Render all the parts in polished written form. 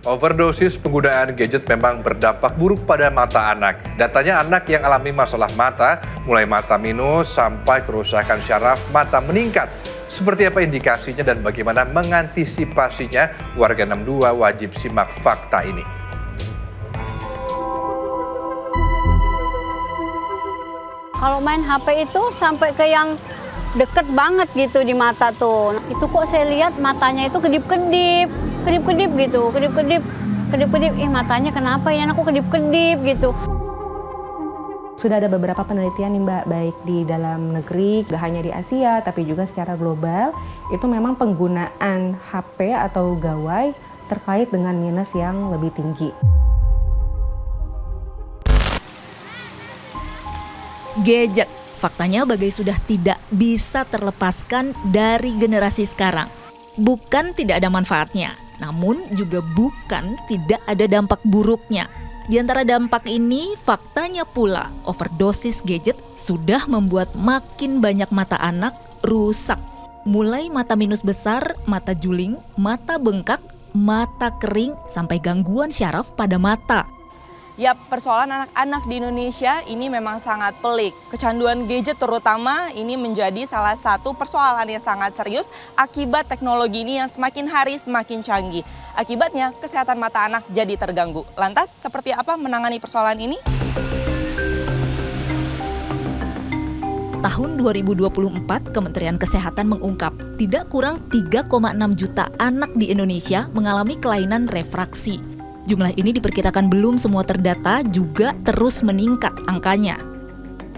Overdosis penggunaan gadget memang berdampak buruk pada mata anak. Datanya anak yang alami masalah mata, mulai mata minus sampai kerusakan syaraf mata meningkat. Seperti apa indikasinya dan bagaimana mengantisipasinya? Warga 62 wajib simak fakta ini. Kalau main HP itu sampai ke yang deket banget gitu di mata tuh. Itu kok saya lihat matanya itu kedip-kedip gitu, kedip-kedip. Matanya kenapa ini anakku kedip-kedip gitu. Sudah ada beberapa penelitian nih Mbak, baik di dalam negeri, gak hanya di Asia, tapi juga secara global, itu memang penggunaan HP atau gawai terkait dengan minus yang lebih tinggi. Gadget, faktanya bagai sudah tidak bisa terlepaskan dari generasi sekarang. Bukan tidak ada manfaatnya, namun juga bukan tidak ada dampak buruknya. Di antara dampak ini, faktanya pula overdosis gadget sudah membuat makin banyak mata anak rusak. Mulai mata minus besar, mata juling, mata bengkak, mata kering, sampai gangguan syaraf pada mata. Ya, persoalan anak-anak di Indonesia ini memang sangat pelik. Kecanduan gadget terutama ini menjadi salah satu persoalan yang sangat serius akibat teknologi ini yang semakin hari semakin canggih. Akibatnya, kesehatan mata anak jadi terganggu. Lantas, seperti apa menangani persoalan ini? Tahun 2024, Kementerian Kesehatan mengungkap tidak kurang 3,6 juta anak di Indonesia mengalami kelainan refraksi. Jumlah ini diperkirakan belum semua terdata, juga terus meningkat angkanya.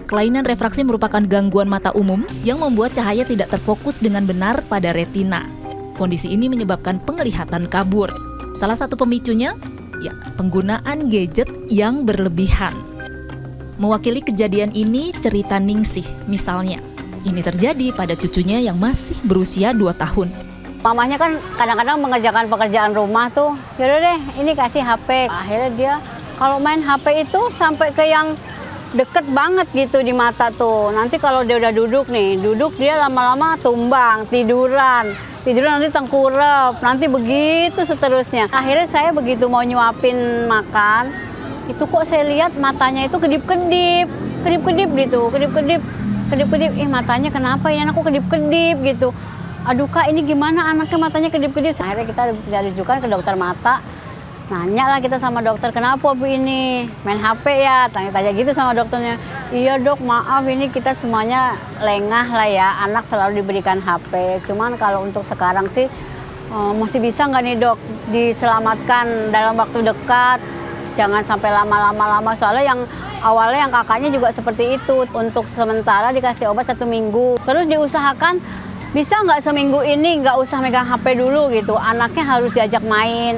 Kelainan refraksi merupakan gangguan mata umum yang membuat cahaya tidak terfokus dengan benar pada retina. Kondisi ini menyebabkan penglihatan kabur. Salah satu pemicunya, ya, penggunaan gadget yang berlebihan. Mewakili kejadian ini, cerita Ningsih misalnya. Ini terjadi pada cucunya yang masih berusia 2 tahun. Mamanya kan kadang-kadang mengerjakan pekerjaan rumah tuh, yaudah deh ini kasih HP. Akhirnya dia kalau main HP itu sampai ke yang deket banget gitu di mata tuh. Nanti kalau dia udah duduk dia lama-lama tumbang, tiduran nanti tengkurap, nanti begitu seterusnya. Akhirnya saya begitu mau nyuapin makan, itu kok saya lihat matanya itu kedip-kedip gitu, kedip-kedip. Matanya kenapa ini anakku kedip-kedip gitu. Aduh Kak, ini gimana anaknya matanya kedip-kedip. Akhirnya kita rujukan ke dokter mata. Nanya lah kita sama dokter, kenapa Bu ini? Main HP ya? Tanya-tanya gitu sama dokternya. Iya dok, maaf ini kita semuanya lengah lah ya. Anak selalu diberikan HP. Cuman kalau untuk sekarang sih masih bisa nggak nih dok diselamatkan dalam waktu dekat? Jangan sampai lama-lama. Soalnya yang awalnya yang kakaknya juga seperti itu. Untuk sementara dikasih obat 1 minggu. Terus diusahakan bisa nggak seminggu ini nggak usah megang HP dulu gitu, anaknya harus diajak main.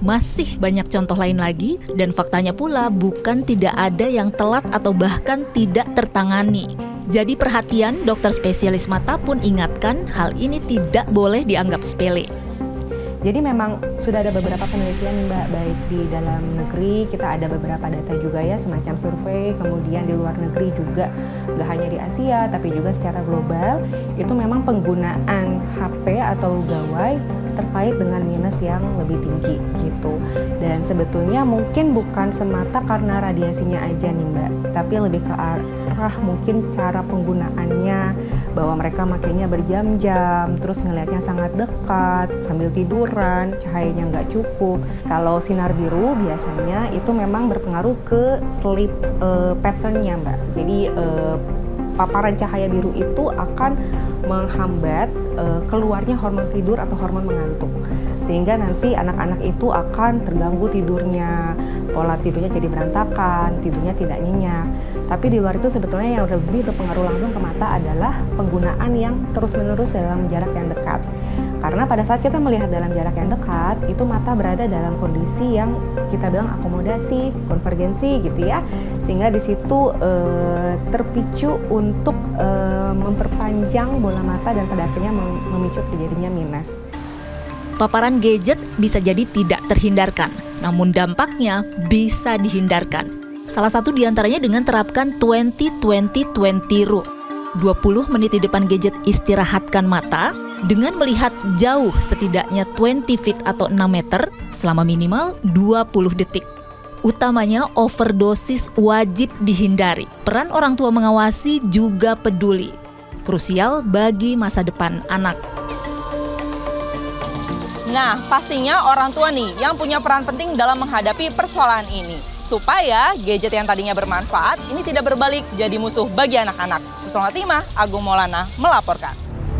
Masih banyak contoh lain lagi, dan faktanya pula bukan tidak ada yang telat atau bahkan tidak tertangani. Jadi perhatian, dokter spesialis mata pun ingatkan hal ini tidak boleh dianggap sepele. Jadi memang sudah ada beberapa penelitian nih Mbak, baik di dalam negeri, kita ada beberapa data juga ya, semacam survei, kemudian di luar negeri juga, gak hanya di Asia, tapi juga secara global, itu memang penggunaan HP atau gawai terkait dengan minus yang lebih tinggi gitu. Dan sebetulnya mungkin bukan semata karena radiasinya aja nih Mbak, tapi lebih ke arah mungkin cara penggunaannya, bahwa mereka makainya berjam-jam, terus ngelihatnya sangat dekat, sambil tiduran, cahayanya nggak cukup. Kalau sinar biru biasanya itu memang berpengaruh ke sleep pattern-nya Mbak. Jadi paparan cahaya biru itu akan menghambat keluarnya hormon tidur atau hormon mengantuk, sehingga nanti anak-anak itu akan terganggu tidurnya, pola tidurnya jadi berantakan, tidurnya tidak nyenyak. Tapi di luar itu sebetulnya yang lebih berpengaruh langsung ke mata adalah penggunaan yang terus-menerus dalam jarak yang dekat. Karena pada saat kita melihat dalam jarak yang dekat, itu mata berada dalam kondisi yang kita bilang akomodasi, konvergensi gitu ya. Sehingga di situ terpicu untuk memperpanjang bola mata dan pada akhirnya memicu terjadinya minus. Paparan gadget bisa jadi tidak terhindarkan, namun dampaknya bisa dihindarkan. Salah satu diantaranya dengan terapkan 20-20-20 rule. 20 menit di depan gadget istirahatkan mata, Dengan melihat jauh setidaknya 20 feet atau 6 meter selama minimal 20 detik. Utamanya overdosis wajib dihindari. Peran orang tua mengawasi juga peduli. Krusial bagi masa depan anak. Nah, pastinya orang tua nih yang punya peran penting dalam menghadapi persoalan ini. Supaya gadget yang tadinya bermanfaat ini tidak berbalik jadi musuh bagi anak-anak. Husnul Khotimah, Agung Maulana melaporkan.